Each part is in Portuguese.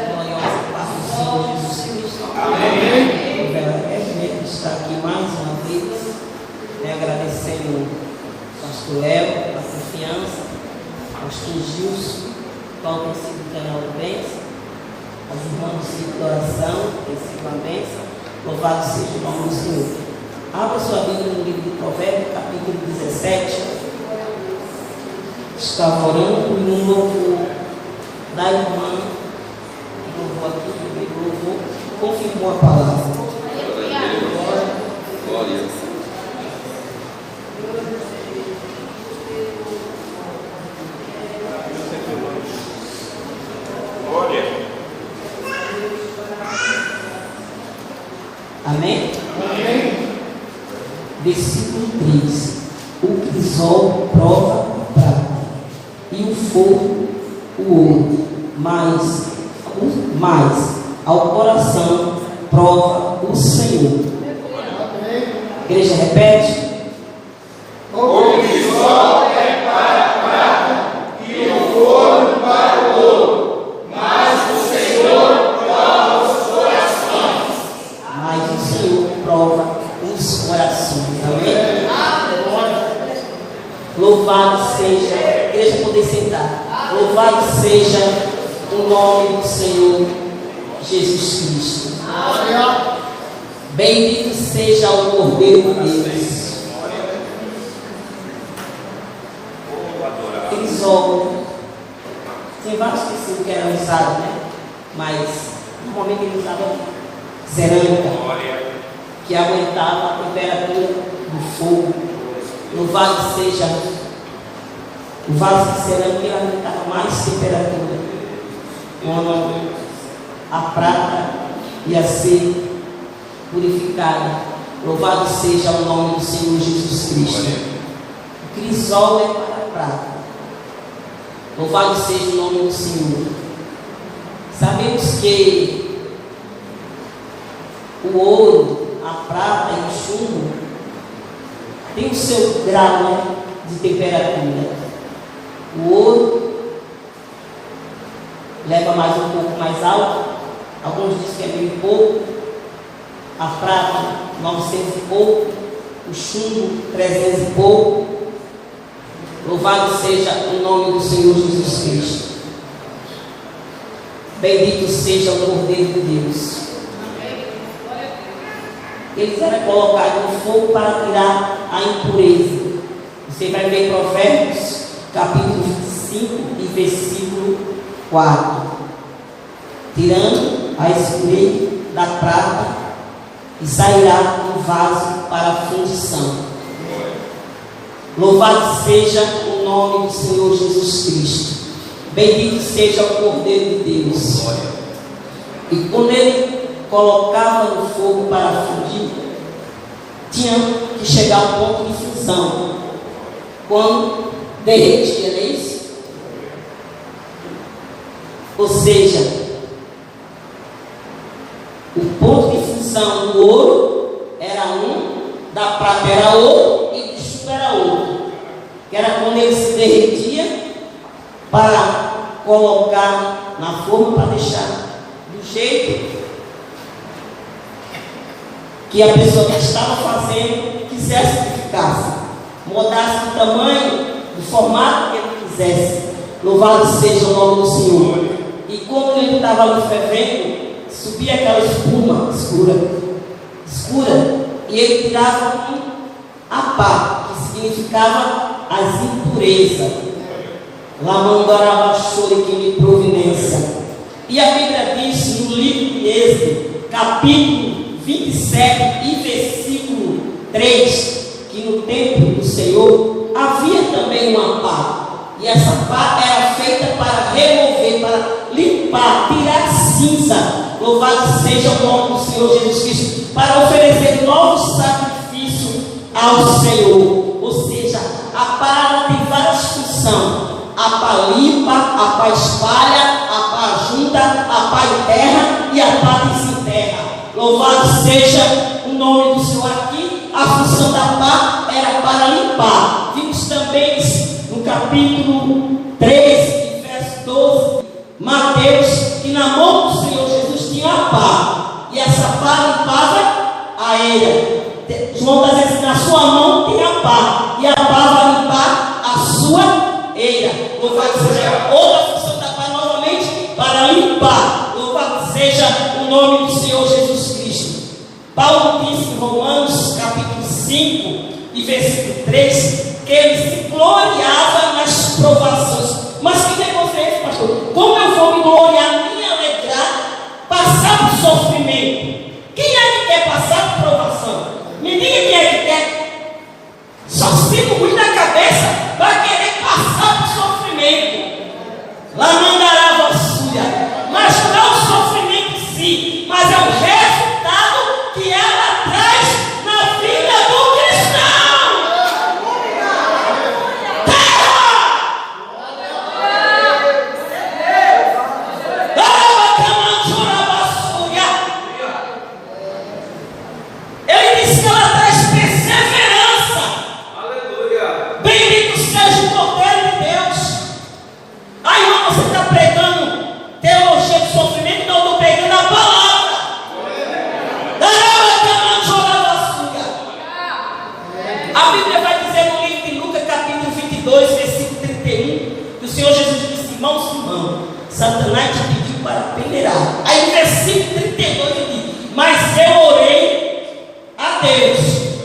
gloriosa paz do Senhor Jesus Cristo. Amém. É estar aqui mais uma vez, agradecendo ao pastor Léo pela confiança, ao pastor Gilson, qual tem sido o canal de bênção, aos irmãos do ciclo de oração, tem sido uma bênção. Louvado seja o nome do Senhor. Abra sua Bíblia no livro de Provérbios, capítulo 17. Estava orando por um louvor da irmã que louvou aqui, primeiro louvor, confirmou a palavra. Glória. Amém? Amém. Versículo 3. O crisol prova a prata e o fogo o ouro, mas ao coração prova o Senhor. Igreja, repete. O crisol é para a prata e o forno para o ouro, mas o Senhor prova os corações. Mas o Senhor prova os corações. Amém? Louvado seja, a igreja poder sentar. Louvado seja o nome do Senhor Jesus Cristo. Bendito seja o Cordeiro de Deus. Crisol. Tem vários tecidos que eram usados, né? Mas normalmente ele usava cerâmica, que aguentava a temperatura do fogo. Louvado seja o vaso de cerâmica, ele aguentava mais temperatura. Quando a prata ia ser purificada. Louvado seja o nome do Senhor Jesus Cristo. O crisol é para a prata. Louvado seja o nome do Senhor. Sabemos que o ouro, a prata e o chumbo tem o seu grau, né, de temperatura. O ouro leva mais um pouco mais alto. Alguns dizem que é meio pouco. A prata, 900 e pouco. O chumbo, 300 e pouco. Louvado seja o nome do Senhor Jesus Cristo. Bendito seja o Cordeiro de Deus. Eles eram colocados no fogo para tirar a impureza. Você vai ver Provérbios, capítulo 25 e versículo 4. Tirando a impureza da prata e sairá um vaso para a fundição. Louvado seja o nome do Senhor Jesus Cristo. Bendito seja o Cordeiro de Deus. E quando ele colocava no fogo para fundir, tinha que chegar ao ponto de fusão. Quando derretia, não é isso? Ou seja, o ponto de fusão do ouro era um, da prata era outro e do chumbo era outro. Que era quando ele se derretia para colocar na forma para deixar do jeito que a pessoa que estava fazendo quisesse que ficasse, mudasse o tamanho, do formato que ele quisesse. Louvado seja o nome do Senhor. E quando ele estava ali fervendo, subia aquela espuma escura, e ele tirava a pá, que significava as impurezas. Lamandarabachore que me providência. E a Bíblia diz no livro de Êxodo, capítulo 27 e versículo 3, que no templo do Senhor havia também uma pá, e essa pá era feita para remover, para limpar, tirar cinza. Louvado seja o nome do Senhor Jesus Cristo, para oferecer novos sacrifícios ao Senhor. Ou seja, a pá tem várias funções: a pá limpa, a pá espalha, a pá junta, a pá enterra e a pá desenterra. Louvado seja o nome do Senhor. Aqui a função da pá era para limpar. Vimos também no capítulo 13, verso 12, Mateus, que na mão do Senhor Jesus tinha a pá, e essa pá limpava a eira. João está dizendo, na sua mão tem a pá, e a pá vai limpar a sua eira. Louvado seja outra função da pá novamente, para limpar. Louvado seja o nome do Senhor Jesus Cristo. Paulo disse em Romanos capítulo 5 e versículo 3, que ele se gloriava nas provações. Mas que negócio é esse, pastor? Como eu vou me gloriar, me alegrar, passar por sofrimento? Quem é que quer passar por provação? Me diga quem é que quer. Só se ruim na cabeça vai querer passar por sofrimento. Lá mandará a vassoura. Mas não é o sofrimento em si, mas é o resultado que ela traz na vida do cristão. Ele disse que ela traz perseverança. Aleluia. Bendito seja o Cordeiro de Deus. Aí, irmão, você está pregando teologia do sofrimento? Não, estou pregando a palavra. A Bíblia vai dizer no livro de Lucas, capítulo 22, versículo 31, que o Senhor Jesus disse: Simão, Simão, Satanás te pediu para peneirar. Aí no versículo 32 ele diz: mas eu orei a Deus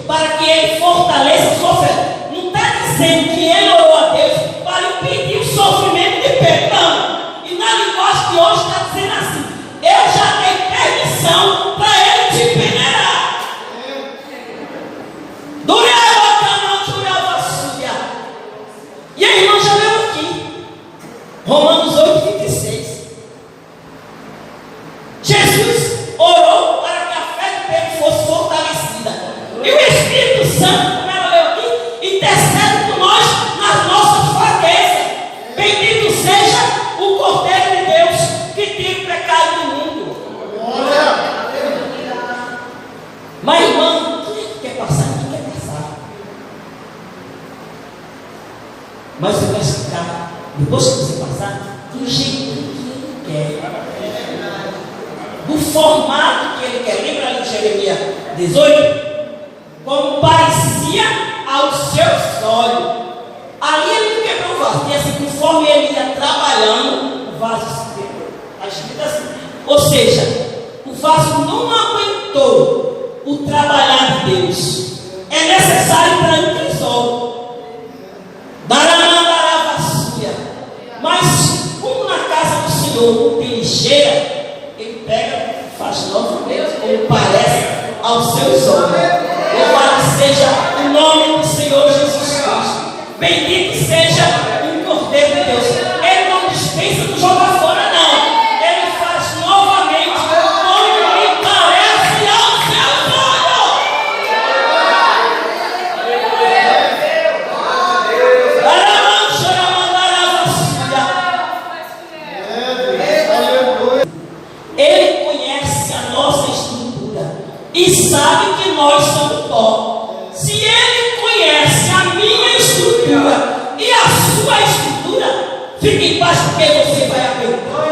para que ele fortaleça a sua fé. Não está dizendo que ele orou a Deus para impedir o sofrimento de perdão. E na linguagem de hoje está dizendo assim: eu já dei permissão para ele te peneirar. E a irmã já leu aqui, Romanos 8, 26. Jesus orou para que a fé de Pedro fosse fortalecida. E o Espírito Santo, como ela leu aqui, intercede por nós nas nossas fraquezas. Bendito seja o Cordeiro de Deus que tira o pecado do mundo. Mas, irmã, quem é que quer passar? Quem quer passar? Mas você vai explicar, depois que você passar, do jeito que ele quer, do formato que ele quer. Lembra ali de Jeremias 18? Como parecia aos seus olhos. Ali ele não quebrou o vaso, e assim, conforme ele ia trabalhando, o vaso se quebrou. Está escrito assim. Ou seja, o vaso não aguentou o trabalhar de Deus. É necessário para o tesouro. Mas como na casa do Senhor não tem lixeira, ele pega, faz novamente como parece aos seus olhos. Louvado seja o nome do Senhor Jesus Cristo. Bendito seja o Cordeiro de Deus. Ele não dispensa, não joga fora, não. Ele faz novamente como lhe parece aos seus olhos. Ele conhece a nossa estrutura e sabe que nós somos pó. Se ele conhece a minha estrutura e a sua estrutura, fique em paz porque você vai aguentar.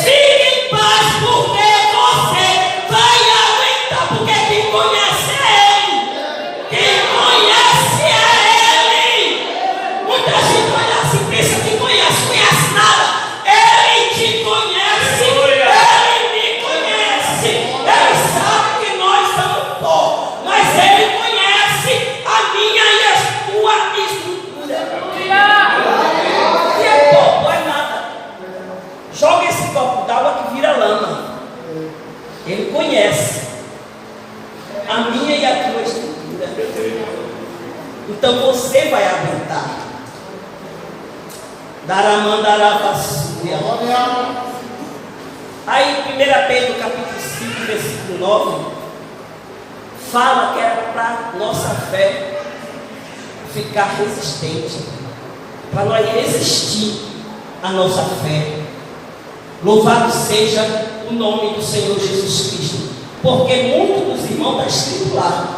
Fique em paz porque você vai aguentar, porque quem conhece é ele. Quem conhece é ele. Muita gente olha assim, pensa que conhece nada. Ele te conhece, ele me conhece. Ele sabe que nós somos pó, mas ele conhece a minha e a tua estrutura. E é pó, não é nada. Joga esse copo d'água que vira lama. Ele conhece a minha e a tua estrutura. Então você vai aguentar. Daramandaravassuya. Aí 1 Pedro capítulo 5, versículo 9, fala que era para nossa fé ficar resistente, para nós resistir a nossa fé. Louvado seja o nome do Senhor Jesus Cristo, porque muitos dos irmãos da Escritura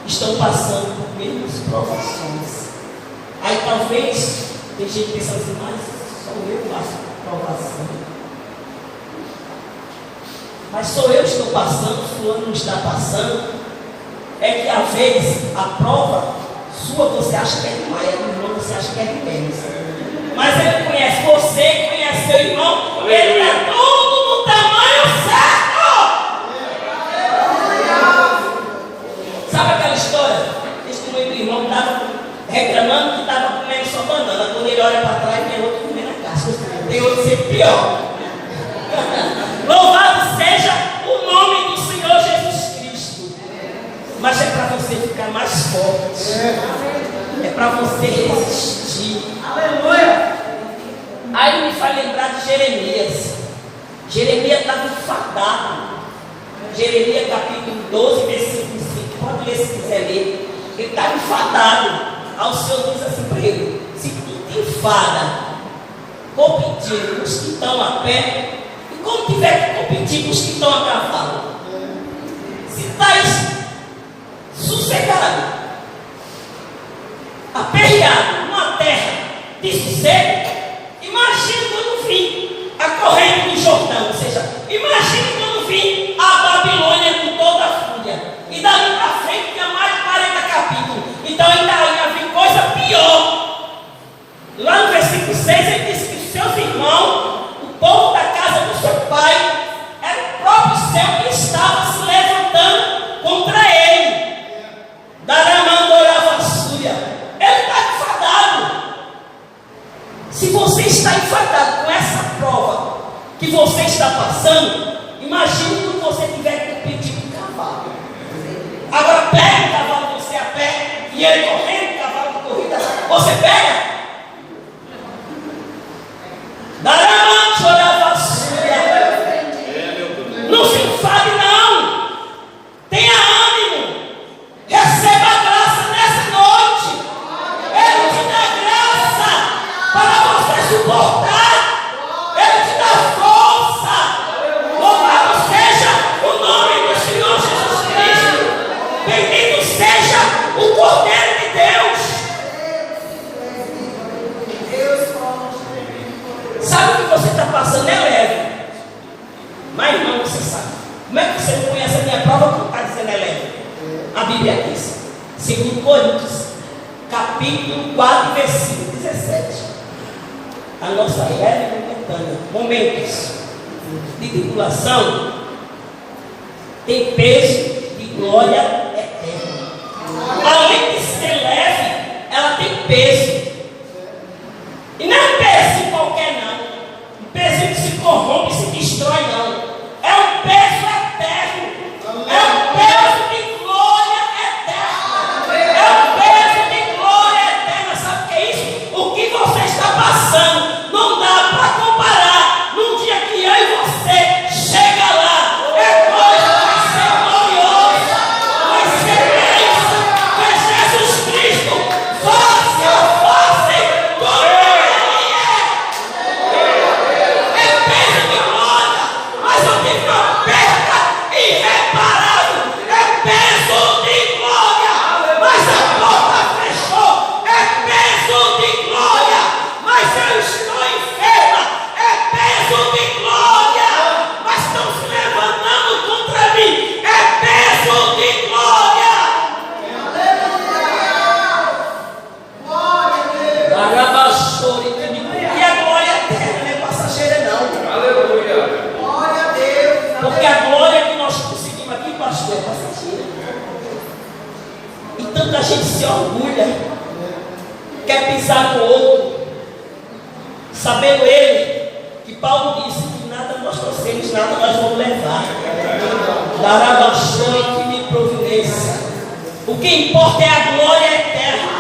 estão passando por mesmas provações. Aí talvez tem gente pensando assim, mas só eu passo provação. Mas sou eu que estou passando, fulano não está passando. É que às vezes a prova sua você acha que é demais, a do irmão você acha que é de menos. Mas ele conhece você, conhece seu irmão, ele está tudo no tamanho certo. Sabe aquela história? Testemunho do irmão estava reclamando que estava comendo só banana. Quando ele olha para trás, tem outro comendo a casca. Tem outro ser pior. Louvado seja o nome do Senhor Jesus Cristo. Mas é para você ficar mais forte. É para você resistir. Aleluia. Aí me faz lembrar de Jeremias. Jeremias estava enfadado. Jeremias capítulo 12, versículo 5. Pode ler se quiser ler. Ele estava enfadado. Aí o Senhor diz assim para ele: se tu te enfada competindo com os que estão a pé, e como tiver que competir com os que estão a cavalo, se estás sossegado, aperreado numa terra de sossego, imagine quando vir a corrente do Jordão, ou seja, imagine quando vir a Babilônia com toda a fúria, e dali para frente tinha mais de 40 capítulos, então ainda ia vir coisa pior. Lá no versículo 6 ele diz que seus irmãos, o povo da casa do seu pai, era o próprio céu que estava se levantando contra ele. Daramando orava a súria. Ele está enfadado. Se você está enfadado com essa prova que você está passando, imagine quando você tiver que competir com o cavalo. Agora pega o cavalo, você a pé, e ele correndo, o cavalo de corrida, você pega. Daramando orava a súria. Não se enfade não. Tenha ânimo. Receba a graça nessa noite. Ele te dá graça para você suportar. Ele te dá força. Louvado seja o nome do Senhor Jesus Cristo. Bendito seja o Cordeiro de Deus. Sabe o que você está passando? É leve. Mas irmão, você sabe. Como é que você não conhece a minha prova que está dizendo é leve? A Bíblia diz, segundo Coríntios, capítulo 4, versículo 17. A nossa leve e momentânea momentos de tribulação tem peso de glória eterna. Além de ser leve, ela tem peso. E não é um peso qualquer não. Um peso que se corrompe e se destrói não. É um peso eterno. É um peso de glória eterna. É um peso de glória eterna. Sabe o que é isso? O que você está passando não dá para comparar. Num dia que eu e você chega lá, é coisa que vai ser gloriosa, vai ser bênção, vai Jesus Cristo face a face com ele é peso de glória, mas eu tive uma perda irreparável, é peso de glória, mas a porta fechou, é peso de glória, mas eu estou enferma, é peso de glória, mas estão se levantando contra mim, é peso de glória. E a glória eterna não é passageira não. Aleluia. Porque a glória que nós conseguimos aqui, pastor, é passageira. E tanta gente se orgulha, quer pisar no outro, sabendo ele que Paulo disse que nada nós trouxemos, nada nós vamos levar. Dará bastante que me providência. O que importa é a glória eterna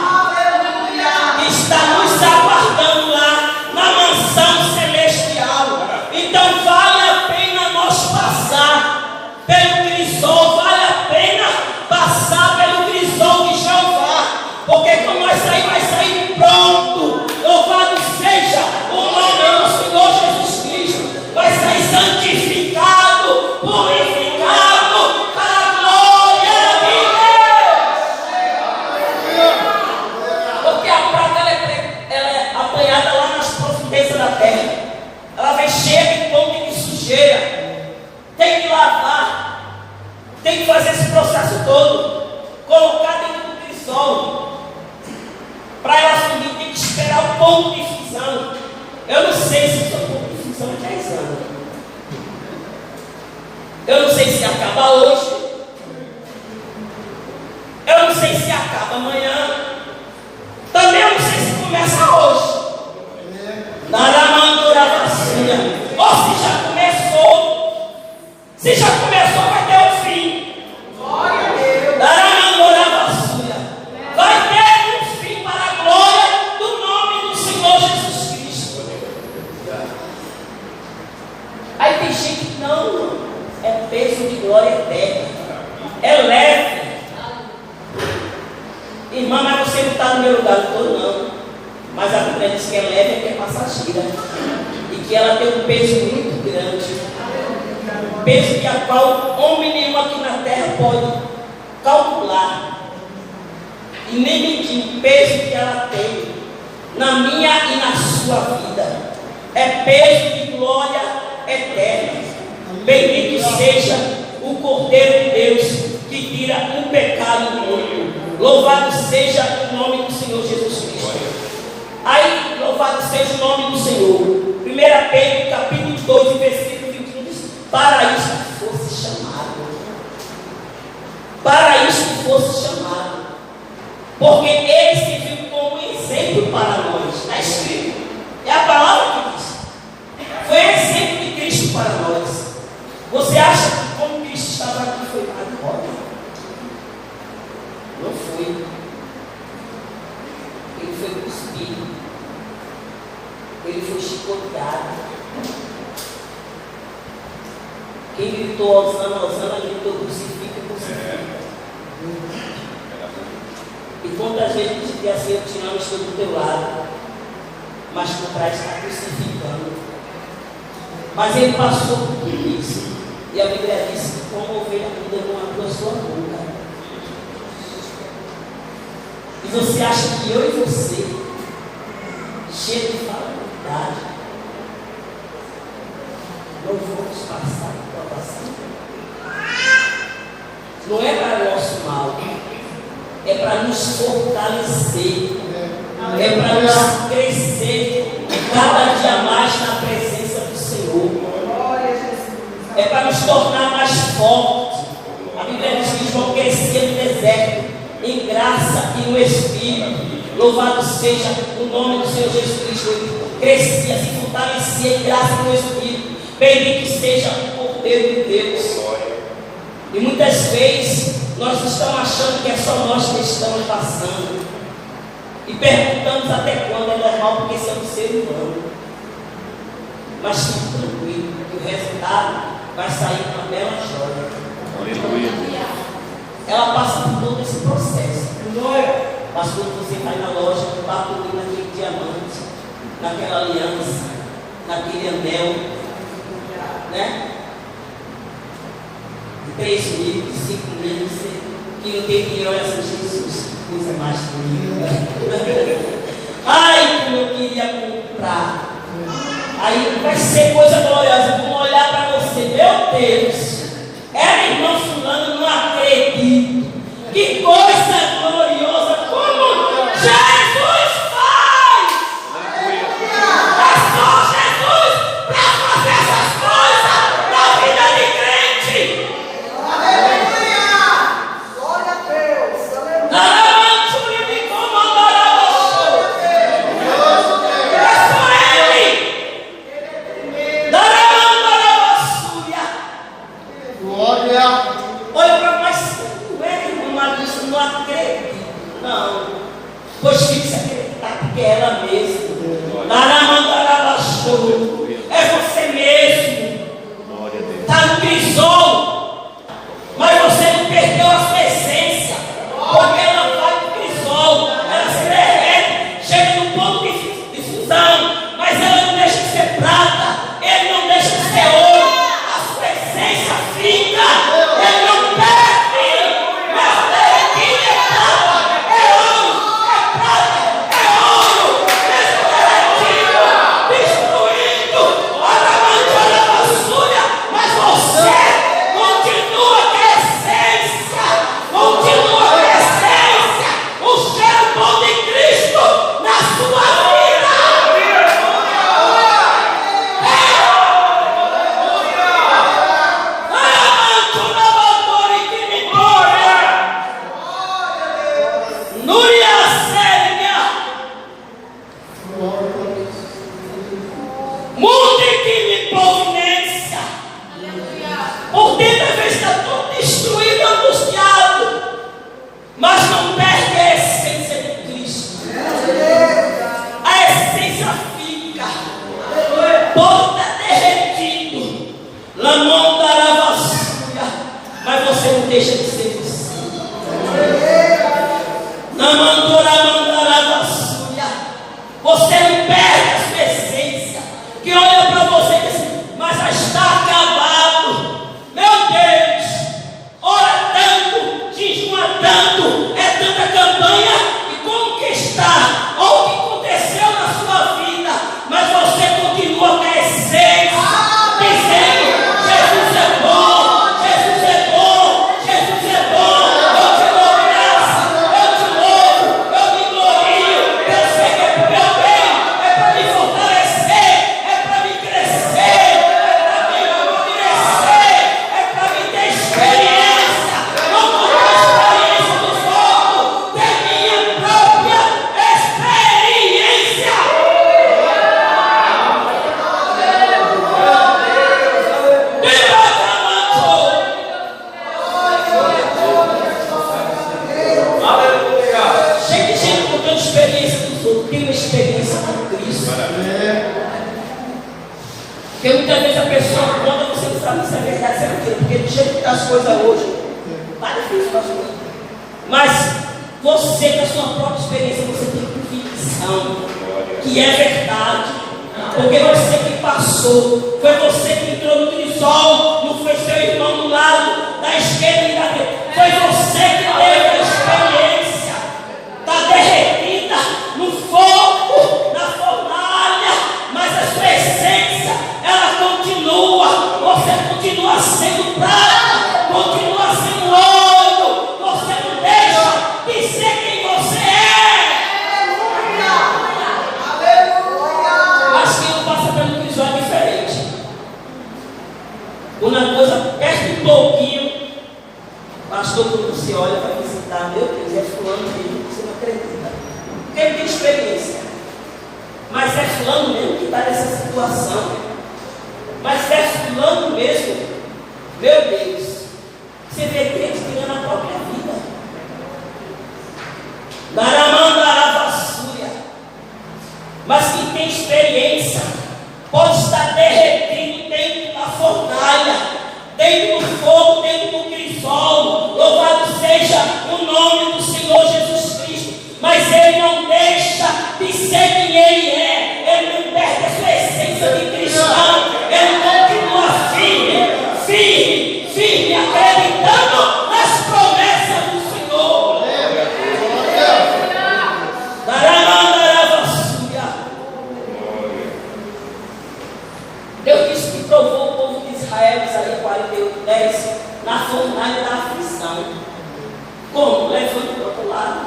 que está nos aguardando lá na mansão celestial. Então vale a pena nós passar pelo crisol, vale a pena passar pelo crisol de Jeová, porque quando nós sair, vai sair pronto. Louvado seja o nome do Senhor Jesus Cristo. Vai sair santificado, purificado para a glória de Deus. Porque a prata ela é ela vem cheia de ponto e de sujeira. Tem que lavar, tem que fazer esse processo todo, colocar dentro do crisol. Para ela subir, tem que esperar o ponto de fusão. Eu não sei se o ponto de fusão é 10 anos. Eu não sei se acaba hoje. Eu não sei se acaba amanhã. Também eu não sei se começa hoje. Ou se já começou. Se já começou, vai ter o fim. Vai ter um fim para a glória do nome do Senhor Jesus Cristo. Aí tem gente que não, é peso de glória eterna. É leve. Irmã, mas você não está no meu lugar, não estou não. Mas a Bíblia diz que é leve e que é passageira. E que ela tem um peso muito grande. Um peso que a qual homem nenhum aqui na terra pode calcular. E nem medir o peso que ela tem na minha e na sua vida. É peso de glória eterna. Bendito seja o Cordeiro de Deus que tira o pecado do mundo. Louvado seja o nome do Senhor Jesus Cristo. Aí, louvado seja o nome do Senhor. 1 Pedro, capítulo 2, versículo 21 diz: para isso que fosse chamado. Para isso que fosse chamado. Porque ele se viu como exemplo para nós. Está escrito. É a palavra que diz. Foi exemplo de Cristo para nós. Você acha que como Cristo estava aqui foi agora? Não foi. Ele foi cuspido. Ele foi chicoteado. Quem gritou Hosana, Hosana, gritou crucifica, crucifica. E quantas vezes a gente diz assim: eu te amo, estou do teu lado, mas por trás está crucificando. Mas ele passou por tudo isso. E a Bíblia diz que como ovelha muda não abriu a sua boca. E você acha que eu e você, cheio de faculdade, não vamos passar por provação? Não é para o nosso mal, é para nos fortalecer, é para nos crescer cada dia mais na presença do Senhor, é para nos tornar mais fortes. A Bíblia diz que João crescia no deserto, em graça e no Espírito. Louvado seja o nome do Senhor Jesus Cristo. Ele crescia, se fortalecia em graça e no Espírito. Bendito seja o Cordeiro de Deus. E muitas vezes nós estamos achando que é só nós que estamos passando. E perguntamos até quando é normal, porque somos seres humanos. Mas fique tranquilo, que o resultado vai sair uma bela joia. Aleluia. Ela passa por todo esse processo. Mas quando você vai na loja, bate naquele diamante, naquela aliança, naquele anel, né? De 3 mil, de 5 mil, que não tem dinheiro, olha assim: Jesus, coisa mais bonita. Ai, como eu queria comprar. Aí vai ser coisa gloriosa. Vamos olhar para você, meu Deus. Era irmão fulano, não acredito. Que coisa gloriosa, como Jesus faz! É só Jesus para fazer essas coisas na vida de crente. Aleluia! Glória a Deus! Aleluia! Olha para mais Mude que me providência. Por dentro às vezes está todo destruído, angustiado, mas não perde a essência de Cristo. A essência fica. Pode estar derretido. Lamão dará vassoura, mas você não deixa de ser você. Lamão dará vassoura. Você não perde a sua essência. Que olha para você e diz assim, mas já está acabado. Meu Deus, ora tanto, jejuma tanto, é tanta campanha, e como que está? Olha o que aconteceu na sua vida, mas você continua com a essência, dizendo, Jesus é bom, Jesus é bom, Jesus é bom, eu te dou graça, eu te louvo, eu me glorio, eu sei que é para o meu bem, é para me fortalecer, é para me crescer, é para me amadurecer, é para me ter experiência, não vou ter experiência dos outros, ter minha própria experiência. Cheio de gente contando experiência dos outros, tem uma experiência com Cristo. Porque muitas vezes a pessoa conta, você não sabe se é verdade, se é mentira, porque do jeito que está as coisas hoje, está difícil para as coisas. Mas você, com a sua própria experiência, você tem convicção que é verdade. Porque você que passou, foi você que entrou no crisol, não foi seu irmão do lado, da esquerda e da direita. Foi você que teve a experiência, está derretida no fogo, na fornalha, mas a sua essência, ela continua, você continua sendo prata, continua sendo ouro, você não deixa de ser quem você é. Mas quem não passa pelo crisol é diferente. Quando a coisa perde um pouquinho, pastor, quando você olha para visitar, meu Deus, é fulano mesmo, você não acredita. Porque ele tem experiência. Mas é fulano mesmo que está nessa situação. Mas é fulano mesmo. Meu Deus, você vê crente tirando a própria vida. Daramanda vassoura. Mas quem tem experiência pode estar derretido dentro da fornalha, dentro do fogo, dentro do crisol. Louvado seja o nome do Senhor Jesus Cristo. Mas ele não deixa de ser quem ele é. Ele não perde a sua essência de cristão. Ele continua firme, firme, firme, acreditando nas promessas do Senhor. Deus disse que provou o povo de Israel, Isaías 48:10, na fornalha da aflição. Como? Levando para o outro lado.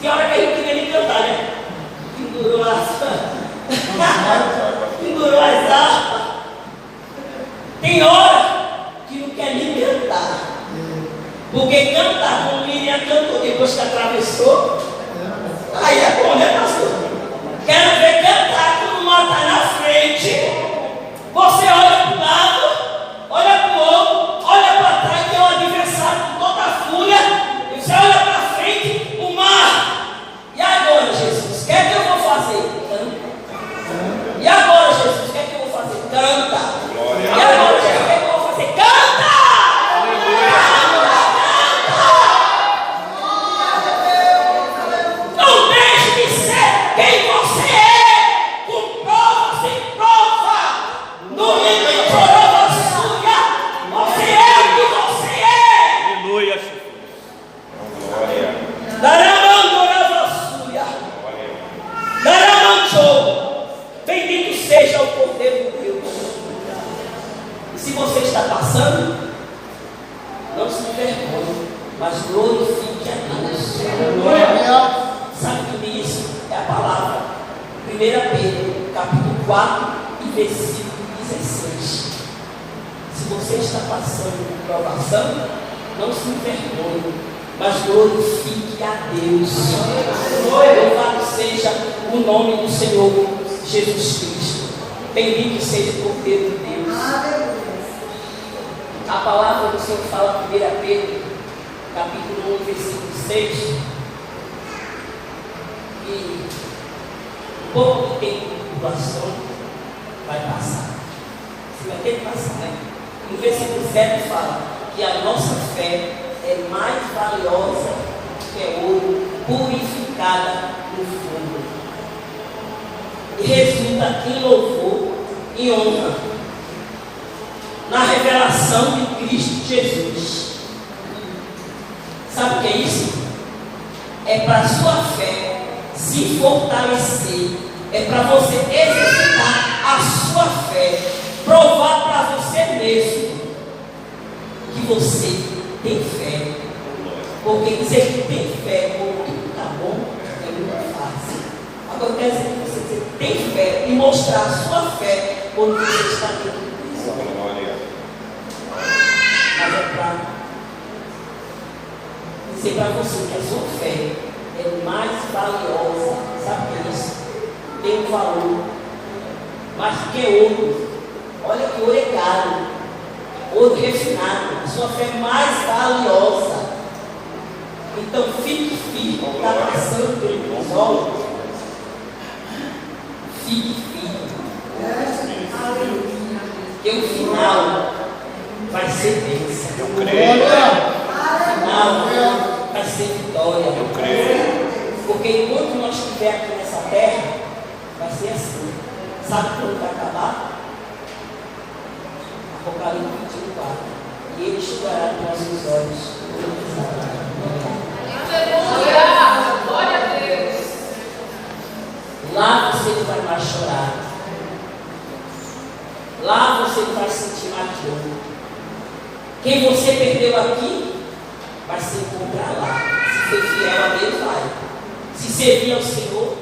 Tem hora que a gente queria nem cantar, né? Pendurou as harpas. Tem hora que não quer nem cantar. Porque cantar, como Miriam cantou, depois que atravessou, aí é bom, né, pastor? Quero ver cantar quando o mar está na frente. Você olha para o lado, olha para o outro, olha para trás, tem um adversário com toda a fúria, e você olha para frente, o mar. E agora, Jesus, o que é que eu vou fazer? Canta. E agora, Jesus, o que é que eu vou fazer? Canta. E agora, Jesus, o que é que eu vou fazer? Canta! Não deixe de ser quem você é, com prova sem prova, no limite prova sua, você é o que você é. Aleluia. Bendito seja o Cordeiro de Deus. E se você está passando, não se envergonhe, mas glorifique a Deus. Sabe o que diz? É a palavra. 1 Pedro, capítulo 4 e versículo 16. Se você está passando por provação, não se envergonhe, mas glorifique a Deus. Louvado seja o nome do Senhor. Jesus Cristo. Bendito seja o Cordeiro de Deus. A palavra do Senhor fala em 1 Pedro, capítulo 1, versículo 6, que um pouco de tempo de tribulação vai passar. Você vai ter que passar, né? No versículo 7 fala que a nossa fé é mais valiosa que é ouro purificada no fogo. E resulta em louvor e honra na revelação de Cristo Jesus. Sabe o que é isso? É para a sua fé se fortalecer, é para você exercitar a sua fé, provar para você mesmo que você tem fé. Porque dizer que tem fé quando tudo está bom é muito fácil. Agora eu quero dizer que você tem fé e mostrar a sua fé quando você está dentro do Cristo. Mas é para dizer para você que a sua fé é mais valiosa. Sabe o que é isso? Tem um valor mais do que ouro. Olha que ouro é caro, ouro refinado. A sua fé é mais valiosa. Então fique firme. Está passando pelo crisol, fique firme. Porque o final vai ser bênção. Eu creio. O final vai ser vitória. Eu creio. Porque enquanto nós estivermos aqui nessa terra, vai ser assim. Sabe quando vai acabar? Apocalipse 24. E ele enxugará dos nossos olhos. Glória a Deus. Lá você não vai mais chorar. Lá você não vai sentir mais dor. Quem você perdeu aqui vai se encontrar lá. Se for fiel a Deus, vai. Se servir ao Senhor,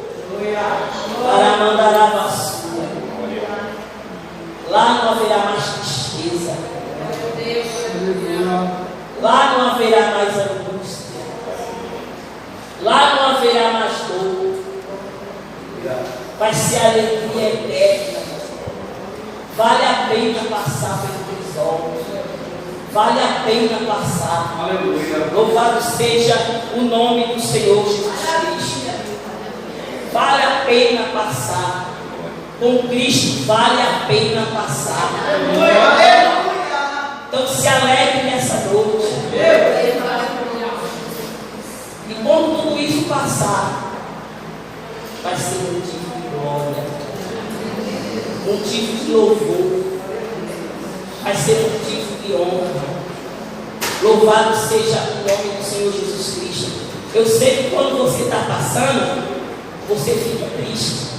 para mandar a vassoura. Lá não haverá mais tristeza. Lá não haverá mais angústia. Lá não haverá mais dor. Vai ser alegria eterna. Vale a pena passar pelos crisol. Vale a pena passar. Aleluia. Louvado seja o nome do Senhor Jesus Cristo. Vale a pena passar. Com Cristo vale a pena passar. Então se alegre nessa noite. E quando tudo isso passar, vai ser motivo de glória, motivo de louvor, vai ser motivo de honra. Louvado seja o nome do Senhor Jesus Cristo. Eu sei que quando você está passando, você fica triste.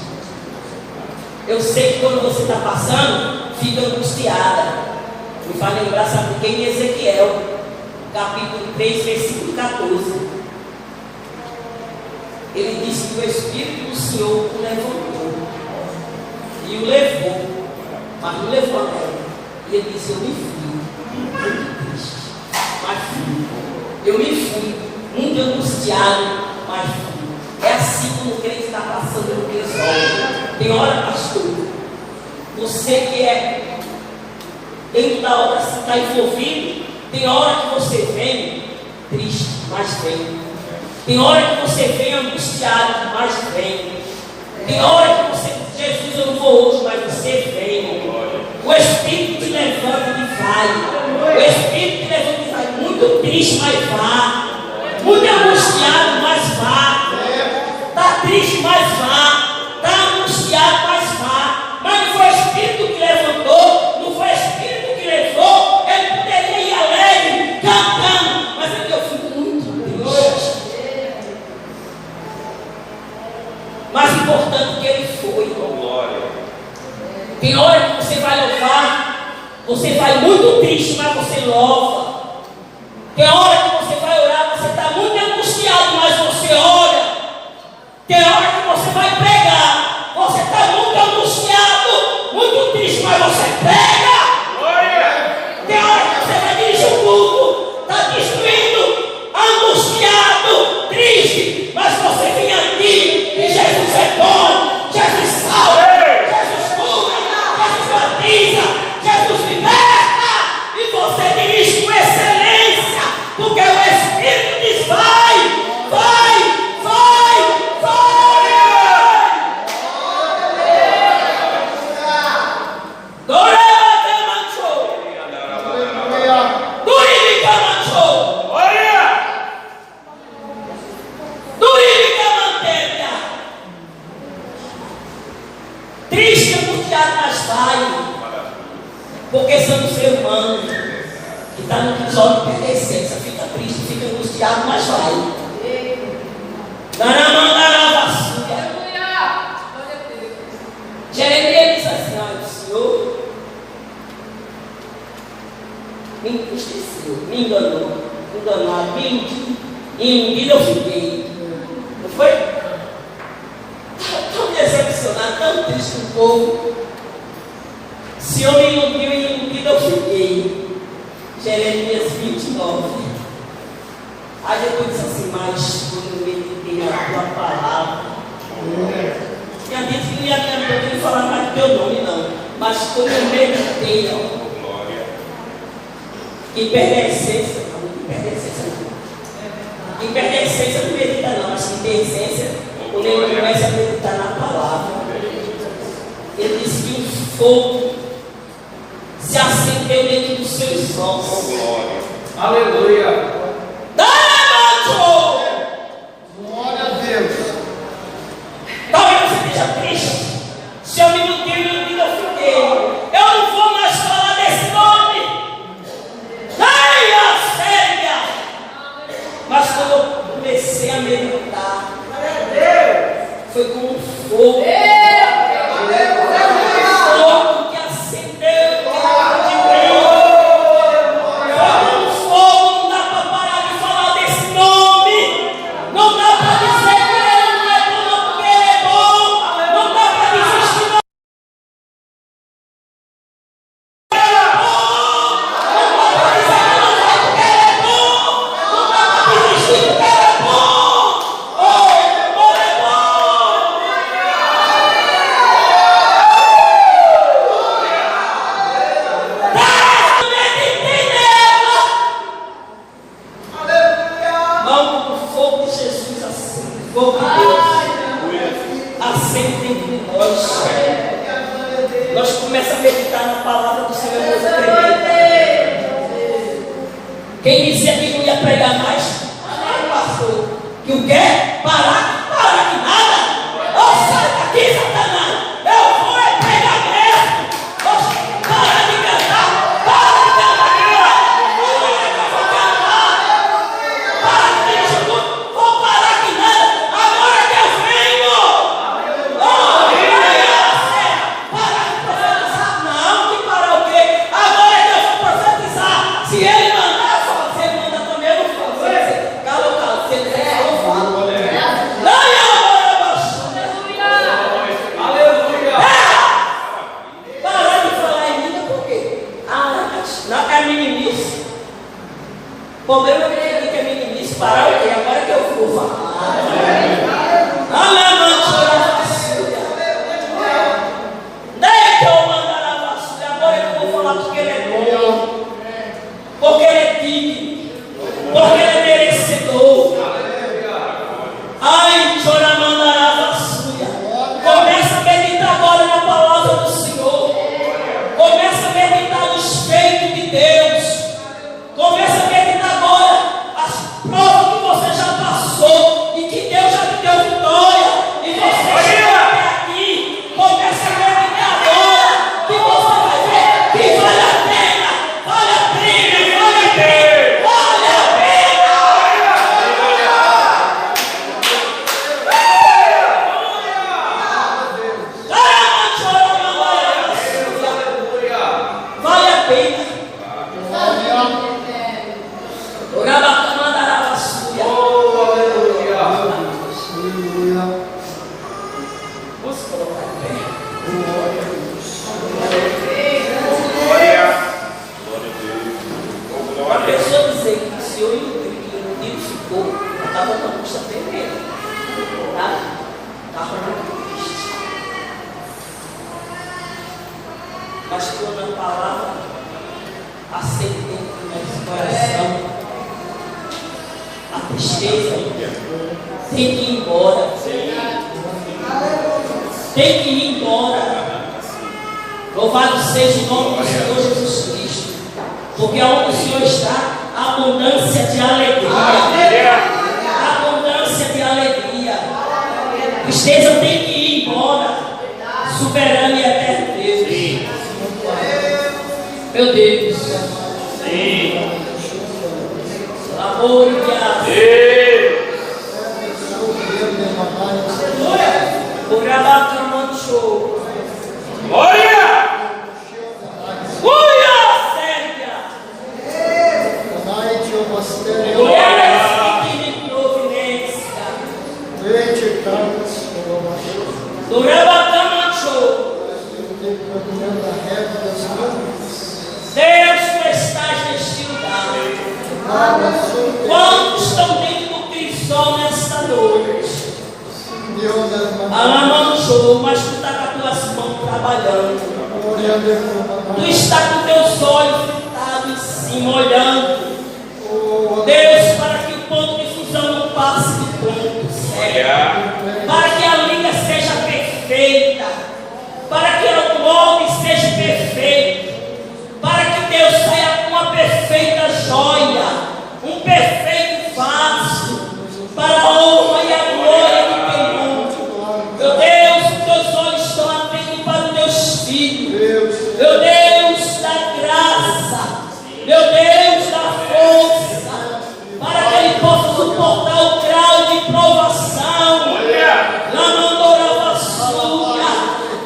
Eu sei que quando você está passando, fica angustiada. Me faz lembrar, sabe de quem? Em Ezequiel, capítulo 3, versículo 14. Ele disse que o Espírito do Senhor o levantou e o levou, mas não levou a terra. E ele disse: eu me fui muito triste, mas fui. Eu me fui muito angustiado, mas fui. É assim como o crente está passando no crisol. Tem hora, pastor, você que é dentro da obra, se está envolvido, tem hora que você vem triste, mas vem. Tem hora que você vem angustiado, mas vem. Tem hora que você diz: Jesus, eu não vou hoje, mas você vem. O Espírito te levanta e vai. O Espírito te levanta e vai. Muito triste, mas vá. Muito angustiado, mas vá. Está triste, mas vá. Está angustiado, mas vá. Mas não foi o Espírito que levantou, não foi o Espírito que levou. Ele poderia ir alegre, cantando, mas é que eu fico muito triste. Mais importante que ele foi. Tem hora que você vai louvar, você vai muito triste, mas você louva. Tem hora que você vai orar, você está muito angustiado, mas você ora. Tem hora que você vai pregar, você está muito angustiado, muito triste, mas você prega. Tem hora que você vai dirigir o culto, está destruindo, angustiado, triste, mas você vem aqui e Jesus é bom, Jesus salva. angustiado, mas vai. Porque somos ser humano que está no episódio de pertencência. Fica triste, fica angustiado, mas vai. Jeremias disse assim: olha, o Senhor me entristeceu, me enganou, enganado, me iludiu. Iludido eu fiquei. Não foi? Tão decepcionado, tão triste com o povo. O Senhor me iludiu e iludido eu fiquei. Jeremias 29. Aí depois disse assim: mas quando eu meditei na tua palavra, tinha dito que não ia falar mais do teu nome, não. Mas quando eu meditei, em pertencência, em pertencência não medita não, mas em pertencência, quando ele começa a meditar na palavra, ele diz que o fogo se acendeu dentro dos seus olhos. Aleluia! Glória a Deus! Talvez você esteja triste. Se eu me iludei, eu fiquei. Eu não vou mais falar desse nome. Ai, a séria! Mas quando eu comecei a meditar, foi como um fogo. Fogo que acendeu dentro de mim. Foi como um fogo, não dá para parar de falar desse nome. Não dá para dizer que ele não é bom, não, porque ele é bom. Não dá para desistir, não. Ele é bom. Não dá para dizer que não é porque ele é bom. Não dá para desistir porque ele é bom. Oh, ele é bom. Meditei nela. Mão do fogo de Jesus acende. Fogo de Deus acende dentro de nós. Nós começamos a meditar na palavra do Senhor. Quem dizia que não ia pregar mais, pastor, que o quê? Parar? Parar que nada? Ó, sai daqui, Satanás! Eu vou é pregar mesmo! Ó, para de cantar! Para de cantar! Eu vou cantar! Para de cantar! Vou parar que nada! Agora que eu venho! Parar de profetizar? Não, que parar o quê? Agora que eu vou profetizar! Se ele mandar, eu falo. Se ele mandar também, eu não falo. Cala ou cala? Se ele quiser, eu falo. Parar de falar em língua por quê? Não é meninice. O problema é que é meninice. Parar o quê? Agora que eu vou falar. Daí que eu mandar a vassoura. Agora eu não vou falar porque ele é bom. Porque ele é digno. Porque ele é merecedor. Ai, chora mandar a vassoura. Começa a meditar agora na palavra do Senhor. Começa a meditar nos feitos de Deus. Começa a meditar agora as provas que você já passou e que Deus já te deu vitória. E você chegou até aqui. Começa a meditar agora que você vai ver que vale a pena. Vale a pena, vale a pena, vale a pena. Caramba, chora mandar a vassoura. Vale a pena. Vamos colocar em pé. A pessoa dizer que o Senhor ficou, estava com a angústia tremenda. Tá? Estava muito triste. Mas quando a palavra acende dentro do nosso coração, a tristeza tem que ir embora. Tem que ir embora. Louvado seja o nome do Senhor Jesus Cristo. Porque aonde o Senhor está, há abundância de alegria. Abundância de alegria. Tristeza tem que ir embora. Soberano e eterno meu Deus. Sim. Amor e graça. Urabacamancho. Glória! Uia, Sérvia. Mulheres que providência. Urabacamancho. Deus, tu estás neste lugar. Quantos estão dentro do crisol nesta noite? Alamanchou, mas tu está com as tuas mãos trabalhando. Tu está com teus olhos fitados em cima, olhando. Deus, para que o ponto de fusão não passe de ponto, Senhor. Para que a liga seja perfeita. Para que o molde seja perfeito. Para que Deus saia com uma perfeita joia, um perfeito vaso, para a honra e a glória do teu nome. Meu Deus, os teus olhos estão atentos para os teus filhos. Meu Deus da graça, meu Deus da força, para que ele possa suportar o grau de provação. Na mandora vassoura,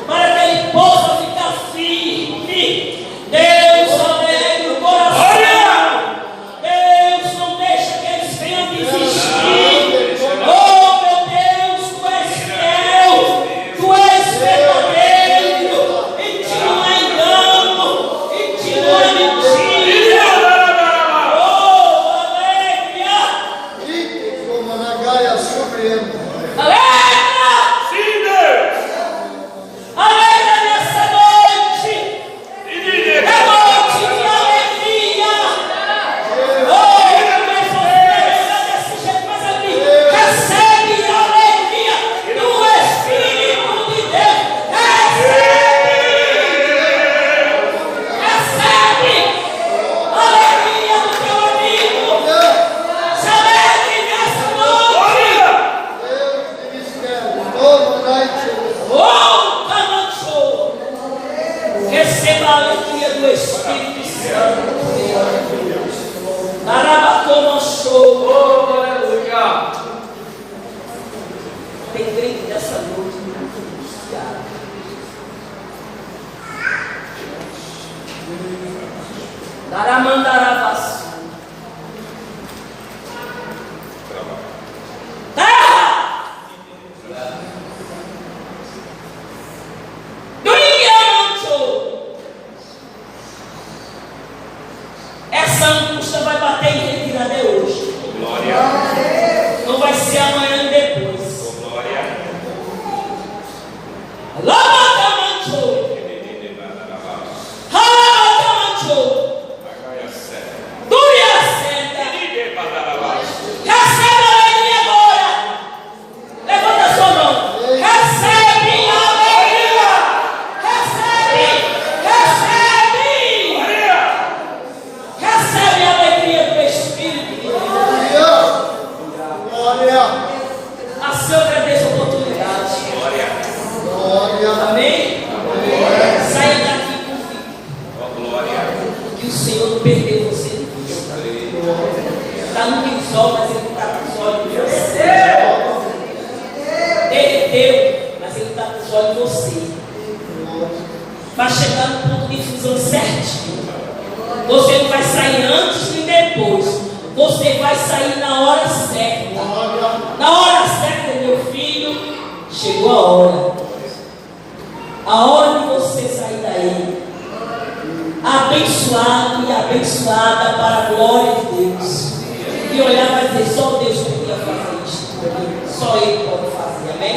para que ele possa ficar firme. Deus, alegra o coração. Deus, não deixa que eles venham desistir. Oh, meu Deus, tu és fiel, tu és verdadeiro. Em ti não há engano, em ti não há mentira. Oh, alegria. Alegra! Sim, Deus! Alegra nessa noite. É noite de alegria. Oh, mas você não desse jeito, mas ali recebe a alegria do Espírito de Deus. Recebe a alegria do teu amigo. Se alegre nessa noite. Oh, Camanchou. Receba a alegria do Espírito Santo. Arabacomanchou. Oh, aleluia! Tem crente dessa noite muito angustiado. Daramandaravas. Terra! Doingamanchou. Essa angústia vai bater em retirada hoje. Glória! Não vai ser amanhã e depois. Glória! Lavacamanchou. Halavacamanchou. Duria senta. Recebe a alegria agora. Levanta a sua mão. Recebe a alegria. Recebe. Recebe. Recebe a alegria do Espírito de Deus. A seu agradeço a oportunidade. Amém? Saia daqui com que o Senhor não perdeu você de vista. Está no crisol, mas ele não está com os olhos em você. Derreteu, mas ele está com os olhos em você. Vai chegar no ponto de fusão certinho. Você não vai sair antes nem depois. Você vai sair na hora certa. Na hora certa, meu filho, chegou a hora. A hora de você sair daí, abençoado e abençoada para a glória de Deus. E olhar e vai dizer, só Deus podia fazer isso. Só Ele pode fazer, amém?